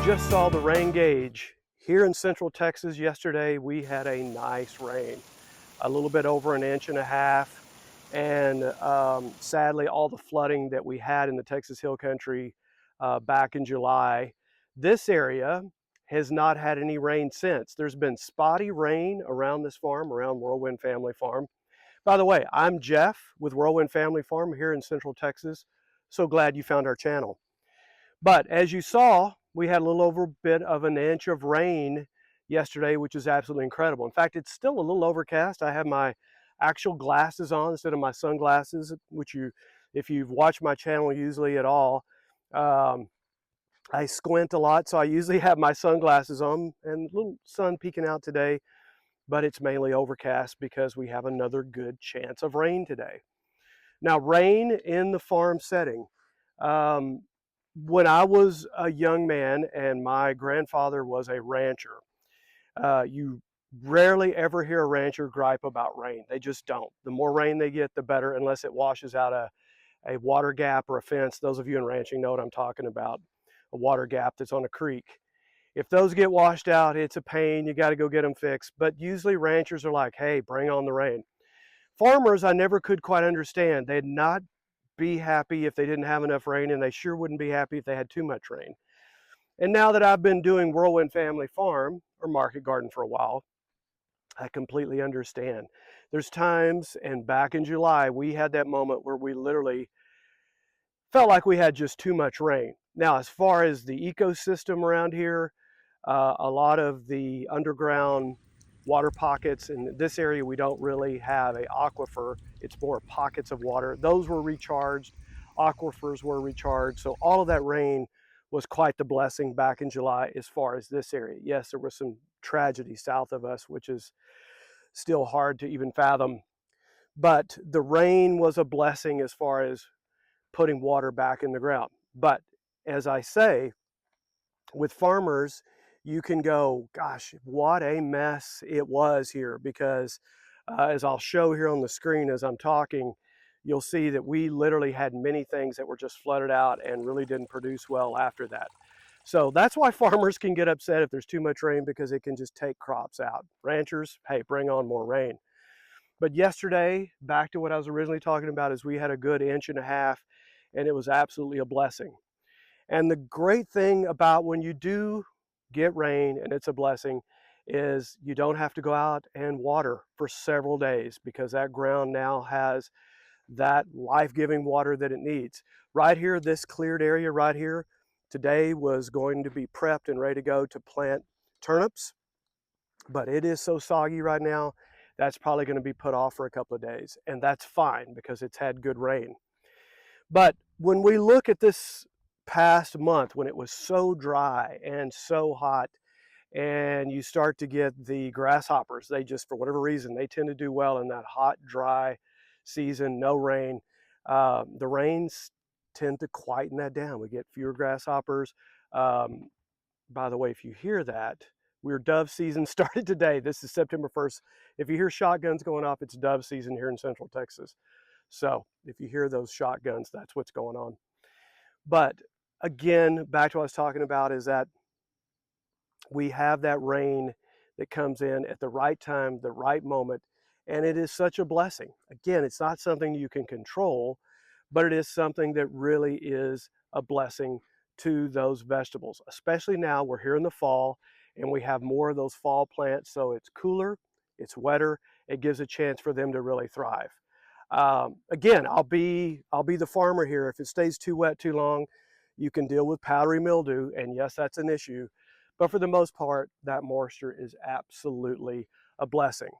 just saw the rain gauge. Here in Central Texas yesterday, we had a nice rain, a little bit over an inch and a half. And sadly, all the flooding that we had in the Texas Hill Country back in July, this area has not had any rain since. There's been spotty rain around this farm, around Whirlwind Family Farm. By the way, I'm Jeff with Whirlwind Family Farm here in Central Texas. So glad you found our channel. But as you saw, we had a little over a bit of an inch of rain yesterday, which is absolutely incredible. In fact, it's still a little overcast. I have my actual glasses on instead of my sunglasses, which if you've watched my channel usually at all, I squint a lot, so I usually have my sunglasses on and a little sun peeking out today, but it's mainly overcast because we have another good chance of rain today. Now, rain in the farm setting. When I was a young man and my grandfather was a rancher, you rarely ever hear a rancher gripe about rain. They just don't. The more rain they get, the better, unless it washes out a water gap or a fence. Those of you in ranching know what I'm talking about, a water gap that's on a creek. If those get washed out, it's a pain. You got to go get them fixed. But usually ranchers are like, hey, bring on the rain. Farmers, I never could quite understand. They'd not be happy if they didn't have enough rain, and they sure wouldn't be happy if they had too much rain. And now that I've been doing Whirlwind Family Farm or Market Garden for a while, I completely understand. There's times, and back in July, we had that moment where we literally felt like we had just too much rain. Now, as far as the ecosystem around here, a lot of the underground water pockets in this area, we don't really have an aquifer. It's more pockets of water. Those were recharged. Aquifers were recharged. So all of that rain was quite the blessing back in July as far as this area. Yes, there was some tragedy south of us, which is still hard to even fathom. But the rain was a blessing as far as putting water back in the ground. But as I say, with farmers, you can go, gosh, what a mess it was here, because as I'll show here on the screen as I'm talking, you'll see that we literally had many things that were just flooded out and really didn't produce well after that. So that's why farmers can get upset if there's too much rain, because it can just take crops out. Ranchers, hey, bring on more rain. But yesterday, back to what I was originally talking about, is we had a good inch and a half, and it was absolutely a blessing. And the great thing about when you do get rain and it's a blessing is you don't have to go out and water for several days, because that ground now has that life-giving water that it needs. Right here, this cleared area right here, today was going to be prepped and ready to go to plant turnips, but it is so soggy right now, that's probably going to be put off for a couple of days, and that's fine because it's had good rain. But when we look at this past month, when it was so dry and so hot, and you start to get the grasshoppers, they just, for whatever reason, they tend to do well in that hot, dry season, no rain. The rains tend to quieten that down. We get fewer grasshoppers. By the way, if you hear that, dove season started today. This is September 1st. If you hear shotguns going off, it's dove season here in Central Texas. So if you hear those shotguns, that's what's going on. But again, back to what I was talking about, is that we have that rain that comes in at the right time, the right moment, and it is such a blessing. Again, it's not something you can control, but it is something that really is a blessing to those vegetables, especially now we're here in the fall and we have more of those fall plants, so it's cooler, it's wetter, it gives a chance for them to really thrive. Again, I'll be the farmer here. If it stays too wet too long, you can deal with powdery mildew, and yes, that's an issue. But for the most part, that moisture is absolutely a blessing.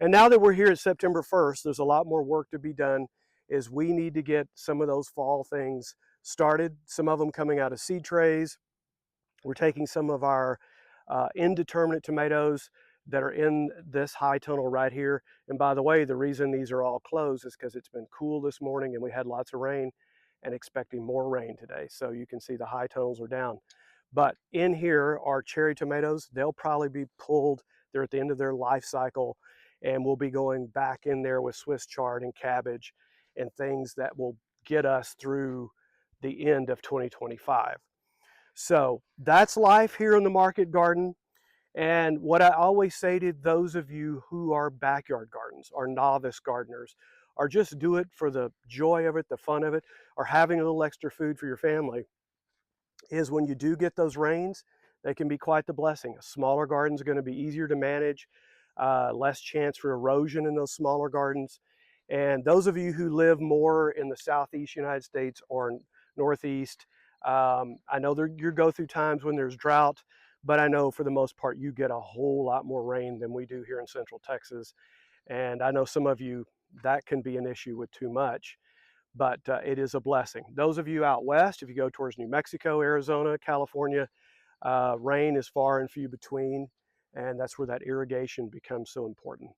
And now that we're here at September 1st, there's a lot more work to be done, is we need to get some of those fall things started, some of them coming out of seed trays. We're taking some of our indeterminate tomatoes that are in this high tunnel right here. And by the way, the reason these are all closed is because it's been cool this morning and we had lots of rain, and expecting more rain today. So you can see the high tunnels are down. But in here are cherry tomatoes. They'll probably be pulled. They're at the end of their life cycle, and we'll be going back in there with Swiss chard and cabbage and things that will get us through the end of 2025. So that's life here in the market garden. And what I always say to those of you who are backyard gardens, or novice gardeners, or just do it for the joy of it, the fun of it, or having a little extra food for your family, is when you do get those rains, they can be quite the blessing. A smaller garden is going to be easier to manage, less chance for erosion in those smaller gardens. And those of you who live more in the southeast United States or northeast, I know you go through times when there's drought, but I know for the most part you get a whole lot more rain than we do here in Central Texas. And I know some of you, that can be an issue with too much, but it is a blessing. Those of you out west, if you go towards New Mexico, Arizona, California, rain is far and few between, and that's where that irrigation becomes so important.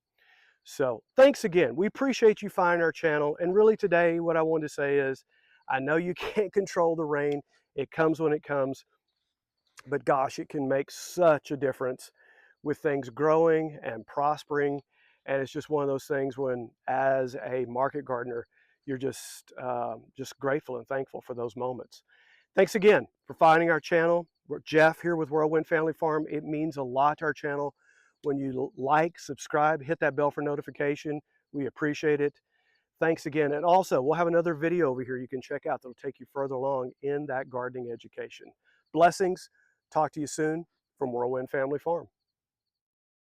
So thanks again. We appreciate you finding our channel. And really today, what I wanted to say is, I know you can't control the rain. It comes when it comes, but gosh, it can make such a difference with things growing and prospering. And it's just one of those things when, as a market gardener, you're just grateful and thankful for those moments. Thanks again for finding our channel. We're Jeff here with Whirlwind Family Farm. It means a lot to our channel when you like, subscribe, hit that bell for notification. We appreciate it. Thanks again. And also, we'll have another video over here you can check out that'll take you further along in that gardening education. Blessings. Talk to you soon from Whirlwind Family Farm.